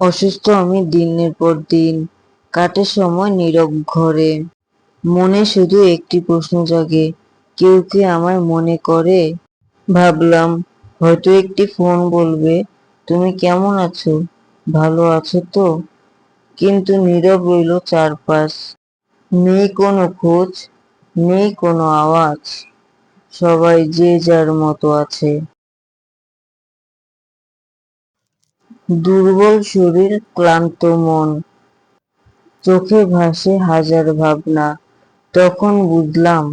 অসুস্থ আমি দিনের পর দিন, কাটে সময় নীরব ঘরে। মনে শুধু একটি প্রশ্ন জাগে, কেউ কি আমায় মনে করে? ভাবলাম হয়তো একটি ফোন বলবে, তুমি কেমন আছো, ভালো আছো তো? কিন্তু নীরব রইল চারপাশ, নেই কোনো খোঁজ, নেই কোনো আওয়াজ, সবাই যে যার মতো আছে। দুর্বল শরীর, ক্লান্ত মন, চোখে ভাসে হাজার ভাবনা। তখন বুঝলাম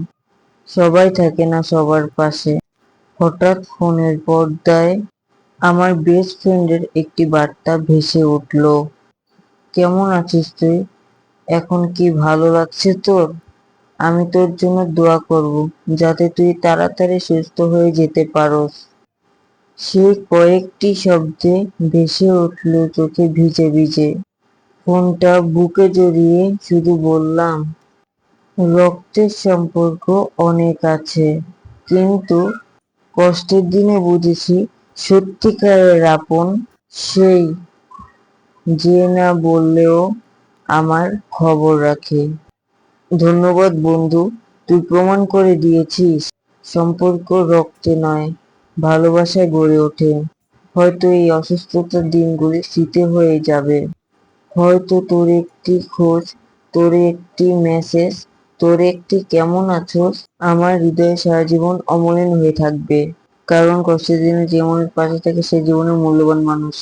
সবাই থাকে না সবার পাশে। হঠাৎ ফোনের পর্দায় আমার বেস্ট ফ্রেন্ডের একটি বার্তা ভেসে উঠল। কেমন আছিস তুই? এখন কি ভালো লাগছে তোর? আমি তোর জন্য দোয়া করব, যাতে তুই তাড়াতাড়ি সুস্থ হয়ে যেতে পারোস। সেই কয়েকটি শব্দে ভেসে উঠল চোখে ভিজে ভিজে। ফোনটা বুকে জড়িয়ে শুধু বললাম, রক্তের সম্পর্ক অনেক আছে, কিন্তু কষ্টের দিনে বুঝেছি সত্যিকারের আপন সেই, যে না বললেও আমার খবর রাখে। ধন্যবাদ বন্ধু, তুই প্রমাণ করে দিয়েছিস সম্পর্ক রক্তে নয়, ভালোবাসায় গড়ে ওঠে। হয়তো এই অসুস্থতার দিনগুলি স্মৃতি হয়ে যাবে, হয়তো তোর একটি খোঁজ, তোর একটি মেসেজ, তোর একটি কেমন আছোস আমার হৃদয়ে সারা জীবন অমলিন হয়ে থাকবে। কারণ কষ্টের দিনে যে মানুষ পাশে থাকে সে জীবনের মূল্যবান মানুষ।